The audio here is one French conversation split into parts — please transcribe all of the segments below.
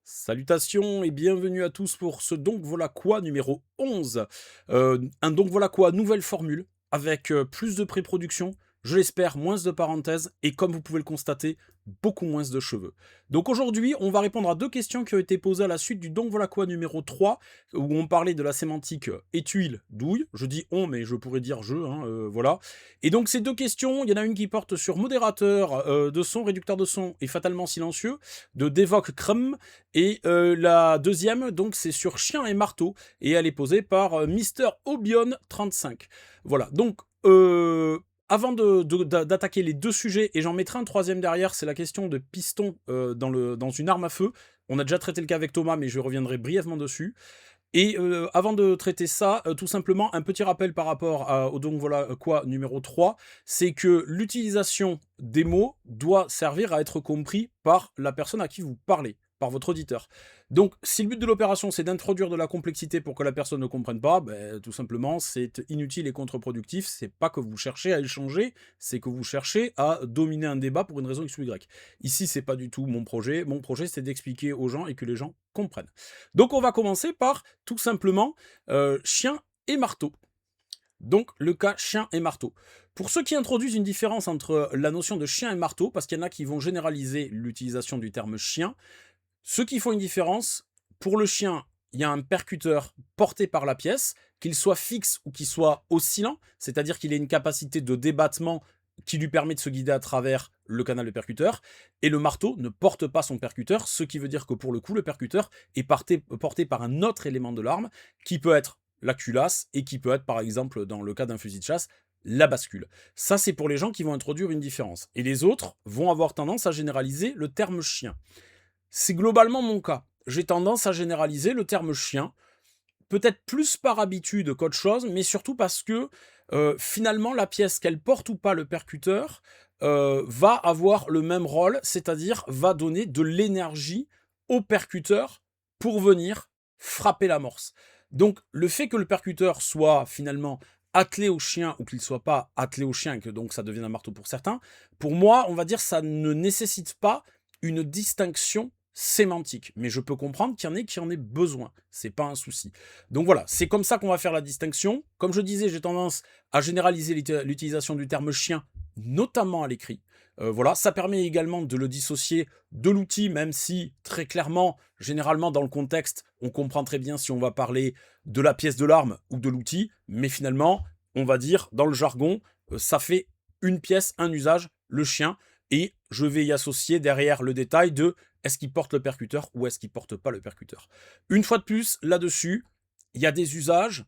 Salutations et bienvenue à tous pour ce Donc voilà quoi numéro 11. Un Donc voilà quoi nouvelle formule avec plus de pré-production, je l'espère moins de parenthèses et comme vous pouvez le constater, beaucoup moins de cheveux. Donc aujourd'hui, on va répondre à deux questions qui ont été posées à la suite du Donc voilà quoi numéro 3 où on parlait de la sémantique étuile, douille. Je dis on mais je pourrais dire je, hein, voilà. Et donc ces deux questions, il y en a une qui porte sur modérateur de son, réducteur de son et fatalement silencieux de Devok Krum et la deuxième, donc, c'est sur Chien et Marteau, et elle est posée par Mister Obion35. Voilà, donc, avant d'attaquer les deux sujets, et j'en mettrai un troisième derrière, c'est la question de piston dans une arme à feu. On a déjà traité le cas avec Thomas, mais je reviendrai brièvement dessus. Et avant de traiter ça, tout simplement, un petit rappel par rapport au donc voilà quoi numéro 3, c'est que l'utilisation des mots doit servir à être compris par la personne à qui vous parlez, par votre auditeur. Donc, si le but de l'opération, c'est d'introduire de la complexité pour que la personne ne comprenne pas, ben, tout simplement, c'est inutile et contre-productif. C'est pas que vous cherchez à échanger, c'est que vous cherchez à dominer un débat pour une raison X ou Y. Ici, c'est pas du tout mon projet. Mon projet, c'est d'expliquer aux gens et que les gens comprennent. Donc, on va commencer par tout simplement chien et marteau. Donc le cas chien et marteau. Pour ceux qui introduisent une différence entre la notion de chien et marteau, parce qu'il y en a qui vont généraliser l'utilisation du terme chien, ceux qui font une différence, pour le chien, il y a un percuteur porté par la pièce, qu'il soit fixe ou qu'il soit oscillant, c'est-à-dire qu'il ait une capacité de débattement qui lui permet de se guider à travers le canal de percuteur, et le marteau ne porte pas son percuteur, ce qui veut dire que pour le coup, le percuteur est porté par un autre élément de l'arme, qui peut être la culasse, et qui peut être par exemple, dans le cas d'un fusil de chasse, la bascule. Ça, c'est pour les gens qui vont introduire une différence. Et les autres vont avoir tendance à généraliser le terme chien. C'est globalement mon cas. J'ai tendance à généraliser le terme chien, peut-être plus par habitude qu'autre chose, mais surtout parce que finalement la pièce, qu'elle porte ou pas le percuteur, va avoir le même rôle, c'est-à-dire va donner de l'énergie au percuteur pour venir frapper l'amorce. Donc le fait que le percuteur soit finalement attelé au chien ou qu'il ne soit pas attelé au chien et que donc ça devienne un marteau pour certains, pour moi, on va dire ça ne nécessite pas une distinction sémantique. Mais je peux comprendre qu'il y en ait qui en aient besoin. C'est pas un souci. Donc voilà, c'est comme ça qu'on va faire la distinction. Comme je disais, j'ai tendance à généraliser l'utilisation du terme chien, notamment à l'écrit. Voilà, ça permet également de le dissocier de l'outil, même si très clairement, généralement dans le contexte, on comprend très bien si on va parler de la pièce de l'arme ou de l'outil, mais finalement, on va dire dans le jargon, ça fait une pièce, un usage, le chien, et je vais y associer derrière le détail de est-ce qu'il porte le percuteur ou est-ce qu'il porte pas le percuteur. Une fois de plus, là-dessus, il y a des usages,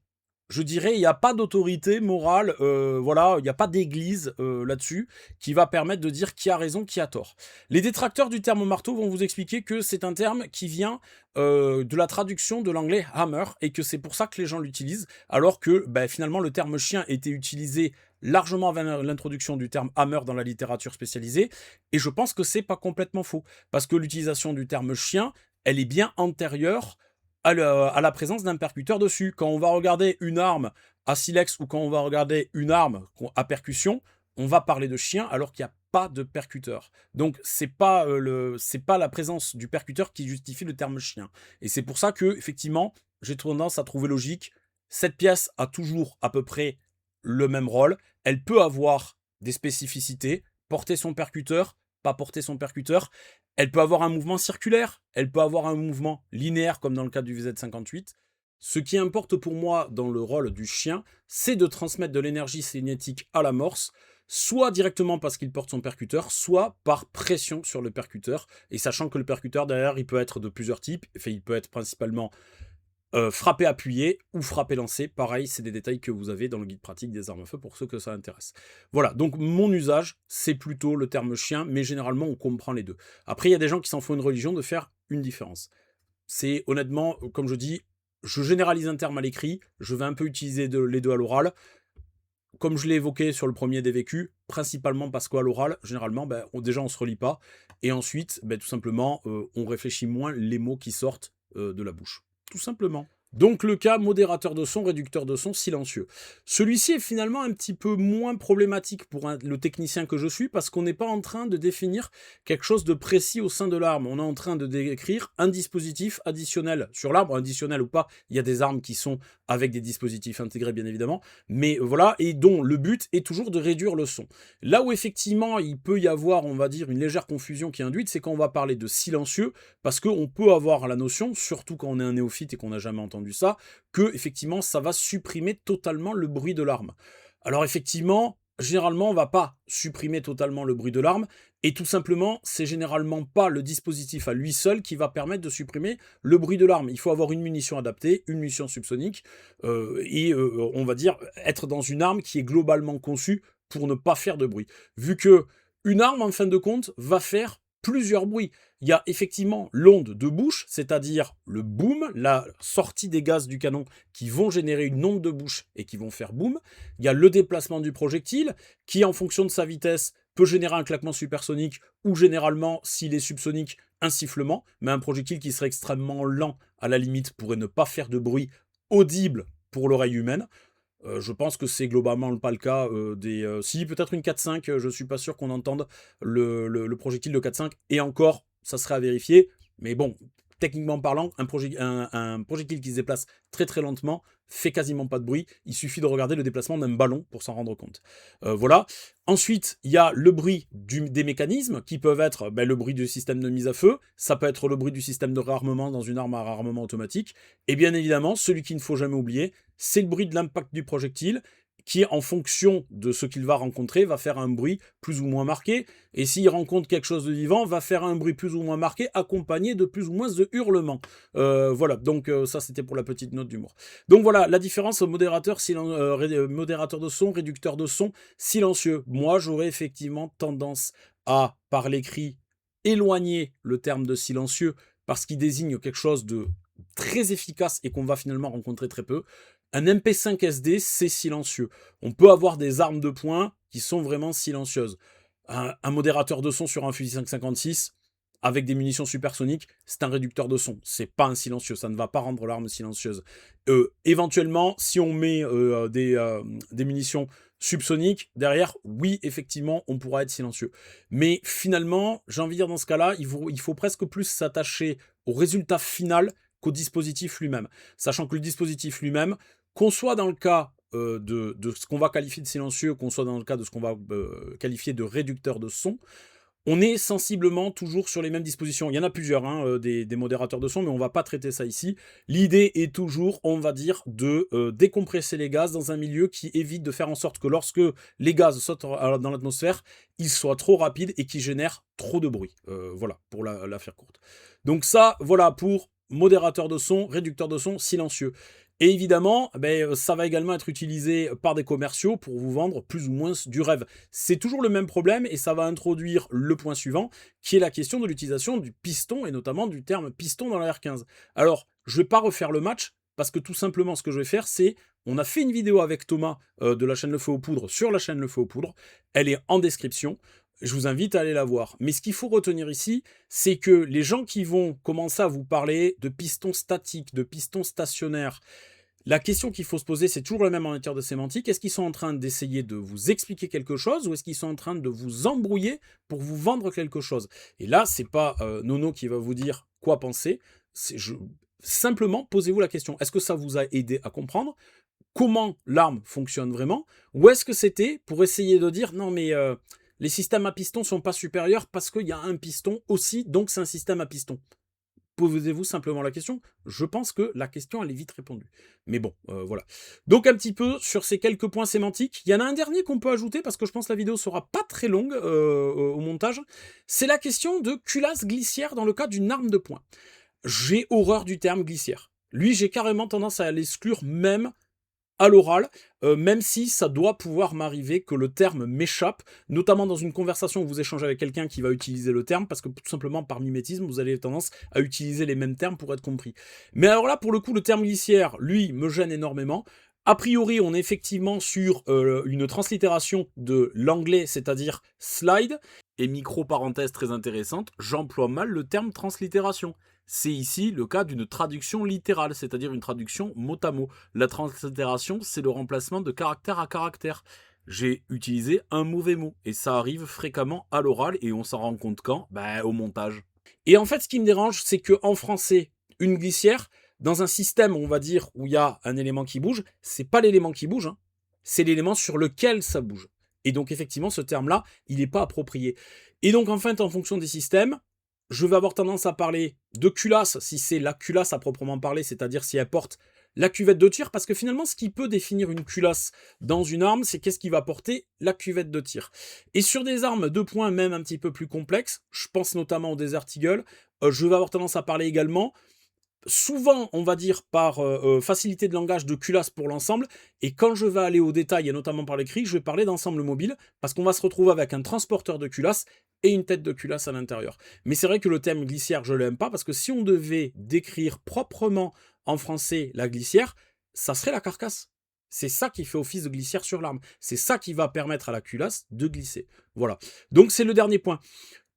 je dirais, il n'y a pas d'autorité morale, voilà, il n'y a pas d'église là-dessus qui va permettre de dire qui a raison, qui a tort. Les détracteurs du terme marteau vont vous expliquer que c'est un terme qui vient de la traduction de l'anglais hammer et que c'est pour ça que les gens l'utilisent, alors que finalement le terme chien était utilisé largement avant l'introduction du terme hammer dans la littérature spécialisée, et je pense que c'est pas complètement faux, parce que l'utilisation du terme chien, elle est bien antérieure à la présence d'un percuteur dessus. Quand on va regarder une arme à silex ou quand on va regarder une arme à percussion, on va parler de chien alors qu'il n'y a pas de percuteur. Donc c'est pas la présence du percuteur qui justifie le terme chien. Et c'est pour ça que effectivement, j'ai tendance à trouver logique. Cette pièce a toujours à peu près le même rôle. Elle peut avoir des spécificités, porter son percuteur, pas porter son percuteur. Elle peut avoir un mouvement circulaire, elle peut avoir un mouvement linéaire comme dans le cas du VZ58. Ce qui importe pour moi dans le rôle du chien, c'est de transmettre de l'énergie cinétique à l'amorce, soit directement parce qu'il porte son percuteur, soit par pression sur le percuteur, et sachant que le percuteur derrière, il peut être de plusieurs types, enfin, il peut être principalement frapper appuyé ou frapper lancé, pareil, c'est des détails que vous avez dans le guide pratique des armes à feu pour ceux que ça intéresse. Voilà, donc mon usage, c'est plutôt le terme chien, mais généralement on comprend les deux. Après, il y a des gens qui s'en font une religion de faire une différence. C'est honnêtement, comme je dis, je généralise un terme à l'écrit, je vais un peu utiliser les deux à l'oral. Comme je l'ai évoqué sur le premier des vécus, principalement parce qu'à l'oral, généralement, déjà on se relie pas, et ensuite, tout simplement, on réfléchit moins les mots qui sortent de la bouche. Tout simplement. Donc le cas modérateur de son, réducteur de son, silencieux. Celui-ci est finalement un petit peu moins problématique pour le technicien que je suis parce qu'on n'est pas en train de définir quelque chose de précis au sein de l'arme. On est en train de décrire un dispositif additionnel. Sur l'arbre, additionnel ou pas, il y a des armes qui sont avec des dispositifs intégrés bien évidemment, mais voilà, et dont le but est toujours de réduire le son. Là où effectivement il peut y avoir, on va dire, une légère confusion qui est induite, c'est quand on va parler de silencieux, parce qu'on peut avoir la notion, surtout quand on est un néophyte et qu'on n'a jamais entendu ça, que effectivement ça va supprimer totalement le bruit de l'arme. Alors effectivement, généralement on va pas supprimer totalement le bruit de l'arme, et tout simplement c'est généralement pas le dispositif à lui seul qui va permettre de supprimer le bruit de l'arme. Il faut avoir une munition adaptée, une munition subsonique, on va dire être dans une arme qui est globalement conçue pour ne pas faire de bruit. Vu que une arme en fin de compte va faire plusieurs bruits. Il y a effectivement l'onde de bouche, c'est-à-dire le boom, la sortie des gaz du canon qui vont générer une onde de bouche et qui vont faire boom. Il y a le déplacement du projectile qui, en fonction de sa vitesse, peut générer un claquement supersonique ou généralement, s'il est subsonique, un sifflement. Mais un projectile qui serait extrêmement lent, à la limite, pourrait ne pas faire de bruit audible pour l'oreille humaine. Je pense que c'est globalement pas le cas des... si, peut-être une 4.5, je suis pas sûr qu'on entende le projectile de 4.5, et encore, ça serait à vérifier, mais bon, techniquement parlant, un projectile qui se déplace très très lentement fait quasiment pas de bruit, il suffit de regarder le déplacement d'un ballon pour s'en rendre compte. Voilà. Ensuite, il y a le bruit des mécanismes, qui peuvent être le bruit du système de mise à feu, ça peut être le bruit du système de réarmement dans une arme à réarmement automatique, et bien évidemment, celui qu'il ne faut jamais oublier, c'est le bruit de l'impact du projectile, qui, en fonction de ce qu'il va rencontrer, va faire un bruit plus ou moins marqué. Et s'il rencontre quelque chose de vivant, va faire un bruit plus ou moins marqué, accompagné de plus ou moins de hurlements. Voilà, donc ça c'était pour la petite note d'humour. Donc voilà, la différence modérateur de son, réducteur de son, silencieux. Moi, j'aurais effectivement tendance à, par l'écrit, éloigner le terme de silencieux, parce qu'il désigne quelque chose de très efficace et qu'on va finalement rencontrer très peu. Un MP5 SD, c'est silencieux. On peut avoir des armes de poing qui sont vraiment silencieuses. Un modérateur de son sur un fusil 5.56, avec des munitions supersoniques, c'est un réducteur de son. C'est pas un silencieux, ça ne va pas rendre l'arme silencieuse. Éventuellement, si on met des munitions subsoniques, derrière, oui, effectivement, on pourra être silencieux. Mais finalement, j'ai envie de dire dans ce cas-là, il faut presque plus s'attacher au résultat final qu'au dispositif lui-même. Sachant que le dispositif lui-même, qu'on soit dans le cas de ce qu'on va qualifier de silencieux, qu'on soit dans le cas de ce qu'on va qualifier de réducteur de son, on est sensiblement toujours sur les mêmes dispositions. Il y en a plusieurs, des modérateurs de son, mais on ne va pas traiter ça ici. L'idée est toujours, on va dire, de décompresser les gaz dans un milieu qui évite de faire en sorte que lorsque les gaz sautent dans l'atmosphère, ils soient trop rapides et qui génèrent trop de bruit. Voilà, pour la faire courte. Donc ça, voilà pour modérateur de son, réducteur de son, silencieux. Et évidemment, ça va également être utilisé par des commerciaux pour vous vendre plus ou moins du rêve. C'est toujours le même problème et ça va introduire le point suivant, qui est la question de l'utilisation du piston et notamment du terme piston dans la R15. Alors, je ne vais pas refaire le match parce que tout simplement ce que je vais faire, c'est... On a fait une vidéo avec Thomas de la chaîne Le Feu aux Poudres sur la chaîne Le Feu aux Poudres. Elle est en description. Je vous invite à aller la voir. Mais ce qu'il faut retenir ici, c'est que les gens qui vont commencer à vous parler de pistons statiques, de pistons stationnaires, la question qu'il faut se poser, c'est toujours la même en matière de sémantique. Est-ce qu'ils sont en train d'essayer de vous expliquer quelque chose ou est-ce qu'ils sont en train de vous embrouiller pour vous vendre quelque chose? Et là, c'est pas Nono qui va vous dire quoi penser. Simplement, posez-vous la question. Est-ce que ça vous a aidé à comprendre comment l'arme fonctionne vraiment? Ou est-ce que c'était pour essayer de dire non mais... les systèmes à piston ne sont pas supérieurs parce qu'il y a un piston aussi, donc c'est un système à piston. Posez-vous simplement la question. Je pense que la question, elle est vite répondue. Mais bon, voilà. Donc un petit peu sur ces quelques points sémantiques. Il y en a un dernier qu'on peut ajouter, parce que je pense que la vidéo sera pas très longue au montage. C'est la question de culasse glissière dans le cas d'une arme de poing. J'ai horreur du terme glissière. Lui, j'ai carrément tendance à l'exclure même à l'oral, même si ça doit pouvoir m'arriver que le terme m'échappe, notamment dans une conversation où vous échangez avec quelqu'un qui va utiliser le terme, parce que tout simplement par mimétisme, vous avez tendance à utiliser les mêmes termes pour être compris. Mais alors là, pour le coup, le terme glissière, lui, me gêne énormément. A priori, on est effectivement sur une translittération de l'anglais, c'est-à-dire slide, Et micro-parenthèse très intéressante, j'emploie mal le terme translittération. C'est ici le cas d'une traduction littérale, c'est-à-dire une traduction mot à mot. La translittération, c'est le remplacement de caractère à caractère. J'ai utilisé un mauvais mot, et ça arrive fréquemment à l'oral, et on s'en rend compte quand? Au montage. Et en fait, ce qui me dérange, c'est qu'en français, une glissière, dans un système, on va dire, où il y a un élément qui bouge, c'est pas l'élément qui bouge, hein, c'est l'élément sur lequel ça bouge. Et donc, effectivement, ce terme-là, il n'est pas approprié. Et donc, en fait, en fonction des systèmes, je vais avoir tendance à parler de culasse, si c'est la culasse à proprement parler, c'est-à-dire si elle porte la cuvette de tir, parce que finalement, ce qui peut définir une culasse dans une arme, c'est qu'est-ce qui va porter la cuvette de tir. Et sur des armes de poing même un petit peu plus complexes, je pense notamment au Desert Eagle, je vais avoir tendance à parler également souvent, on va dire, par facilité de langage, de culasse pour l'ensemble. Et quand je vais aller au détail, et notamment par l'écrit, je vais parler d'ensemble mobile, parce qu'on va se retrouver avec un transporteur de culasse et une tête de culasse à l'intérieur. Mais c'est vrai que le thème glissière, je ne l'aime pas, parce que si on devait décrire proprement en français la glissière, ça serait la carcasse. C'est ça qui fait office de glissière sur l'arme. C'est ça qui va permettre à la culasse de glisser. Voilà. Donc c'est le dernier point.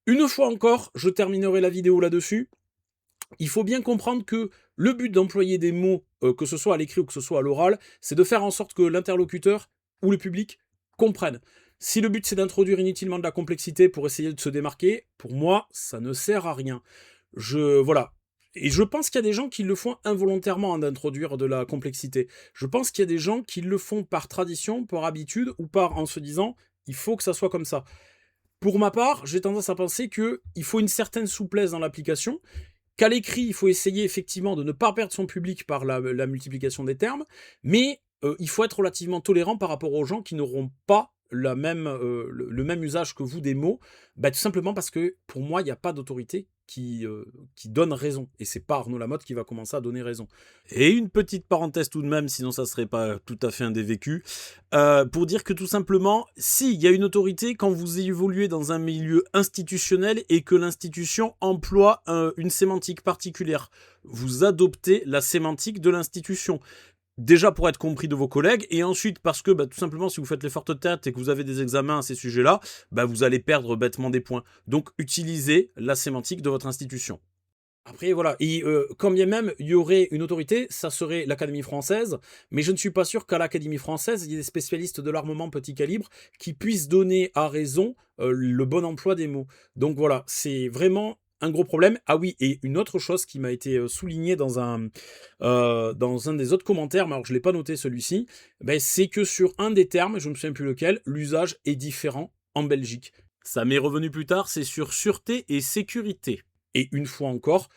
Une fois encore, je terminerai la vidéo là-dessus. Il faut bien comprendre que le but d'employer des mots, que ce soit à l'écrit ou que ce soit à l'oral, c'est de faire en sorte que l'interlocuteur ou le public comprenne. Si le but c'est d'introduire inutilement de la complexité pour essayer de se démarquer, pour moi, ça ne sert à rien. Voilà. Et je pense qu'il y a des gens qui le font involontairement d'introduire de la complexité. Je pense qu'il y a des gens qui le font par tradition, par habitude, ou par en se disant il faut que ça soit comme ça. Pour ma part, j'ai tendance à penser qu'il faut une certaine souplesse dans l'application, qu'à l'écrit, il faut essayer effectivement de ne pas perdre son public par la multiplication des termes, mais il faut être relativement tolérant par rapport aux gens qui n'auront pas le même usage que vous des mots, tout simplement parce que pour moi, il n'y a pas d'autorité qui donne raison. Et c'est pas Arnaud Lamotte qui va commencer à donner raison. Et une petite parenthèse tout de même, sinon ça serait pas tout à fait un des vécus, pour dire que tout simplement, si il y a une autorité quand vous évoluez dans un milieu institutionnel et que l'institution emploie une sémantique particulière, vous adoptez la sémantique de l'institution. Déjà pour être compris de vos collègues, et ensuite parce que tout simplement si vous faites les fortes têtes et que vous avez des examens à ces sujets-là, vous allez perdre bêtement des points. Donc utilisez la sémantique de votre institution. Après voilà, et quand bien même il y aurait une autorité, ça serait l'Académie française, mais je ne suis pas sûr qu'à l'Académie française, il y ait des spécialistes de l'armement petit calibre qui puissent donner à raison le bon emploi des mots. Donc voilà, c'est vraiment un gros problème. Ah oui, et une autre chose qui m'a été soulignée dans un des autres commentaires, mais alors je ne l'ai pas noté celui-ci, c'est que sur un des termes, je ne me souviens plus lequel, l'usage est différent en Belgique. Ça m'est revenu plus tard, c'est sur sûreté et sécurité. Et une fois encore,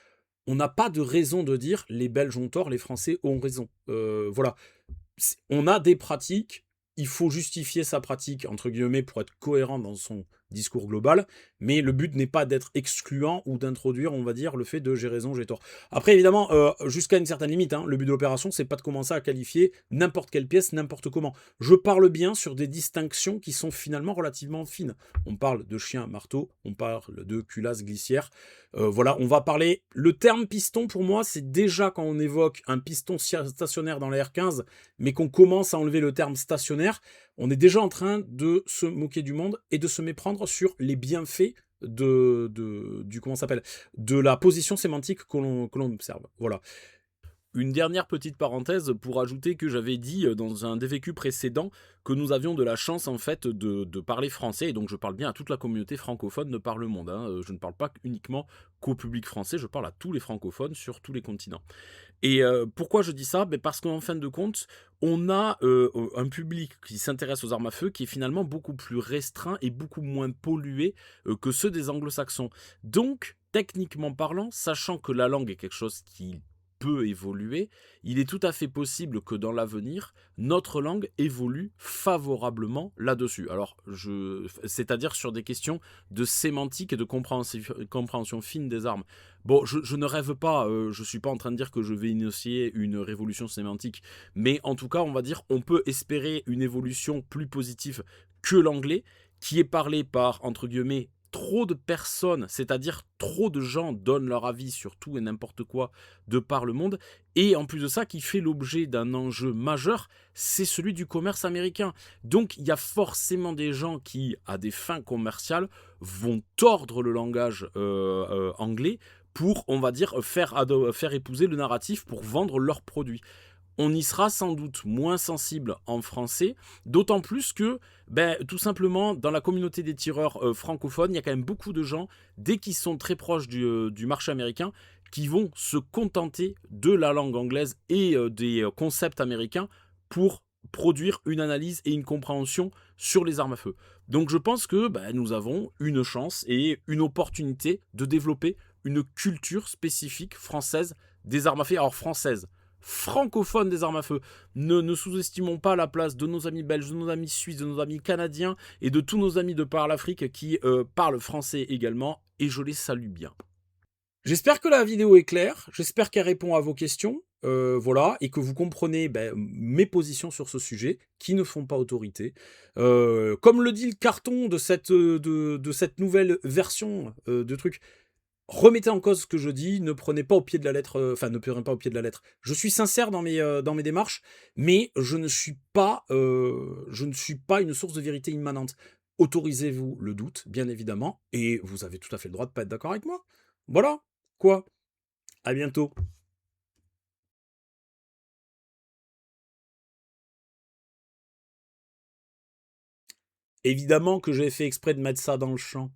on n'a pas de raison de dire les Belges ont tort, les Français ont raison. Voilà. On a des pratiques, il faut justifier sa pratique, entre guillemets, pour être cohérent dans son discours global, mais le but n'est pas d'être excluant ou d'introduire, on va dire, le fait de j'ai raison, j'ai tort. Après, évidemment, jusqu'à une certaine limite, le but de l'opération, c'est pas de commencer à qualifier n'importe quelle pièce, n'importe comment. Je parle bien sur des distinctions qui sont finalement relativement fines. On parle de chien, marteau, on parle de culasse, glissière. Voilà, on va parler... Le terme piston, pour moi, c'est déjà quand on évoque un piston stationnaire dans la R15, mais qu'on commence à enlever le terme stationnaire, on est déjà en train de se moquer du monde et de se méprendre sur les bienfaits de la position sémantique que l'on observe. Voilà. Une dernière petite parenthèse pour ajouter que j'avais dit dans un DVQ précédent que nous avions de la chance en fait de parler français, et donc je parle bien à toute la communauté francophone de par le monde. Je ne parle pas uniquement qu'au public français, je parle à tous les francophones sur tous les continents. Et pourquoi je dis ça? Parce qu'en fin de compte, on a un public qui s'intéresse aux armes à feu qui est finalement beaucoup plus restreint et beaucoup moins pollué que ceux des anglo-saxons. Donc, techniquement parlant, sachant que la langue est quelque chose qui peut évoluer, il est tout à fait possible que dans l'avenir, notre langue évolue favorablement là-dessus. Alors, c'est-à-dire sur des questions de sémantique et de compréhension fine des armes. Bon, je ne rêve pas, je suis pas en train de dire que je vais initier une révolution sémantique, mais en tout cas, on va dire, on peut espérer une évolution plus positive que l'anglais, qui est parlé par, entre guillemets, trop de personnes, c'est-à-dire trop de gens donnent leur avis sur tout et n'importe quoi de par le monde. Et en plus de ça, qui fait l'objet d'un enjeu majeur, c'est celui du commerce américain. Donc il y a forcément des gens qui, à des fins commerciales, vont tordre le langage anglais pour, on va dire, faire épouser le narratif pour vendre leurs produits. On y sera sans doute moins sensible en français, d'autant plus que, tout simplement, dans la communauté des tireurs francophones, il y a quand même beaucoup de gens, dès qu'ils sont très proches du marché américain, qui vont se contenter de la langue anglaise et des concepts américains pour produire une analyse et une compréhension sur les armes à feu. Donc je pense que nous avons une chance et une opportunité de développer une culture spécifique française des armes à feu. Alors française, francophone des armes à feu. Ne sous-estimons pas la place de nos amis belges, de nos amis suisses, de nos amis canadiens et de tous nos amis de par l'Afrique qui parlent français également, et je les salue bien. J'espère que la vidéo est claire, j'espère qu'elle répond à vos questions, voilà, et que vous comprenez mes positions sur ce sujet, qui ne font pas autorité. Comme le dit le carton de cette nouvelle version de truc, remettez en cause ce que je dis, ne prenez pas au pied de la lettre, ne prenez pas au pied de la lettre. Je suis sincère dans mes démarches, mais je ne suis pas une source de vérité immanente. Autorisez-vous le doute, bien évidemment, et vous avez tout à fait le droit de pas être d'accord avec moi. Voilà, quoi. À bientôt. Évidemment que j'ai fait exprès de mettre ça dans le champ.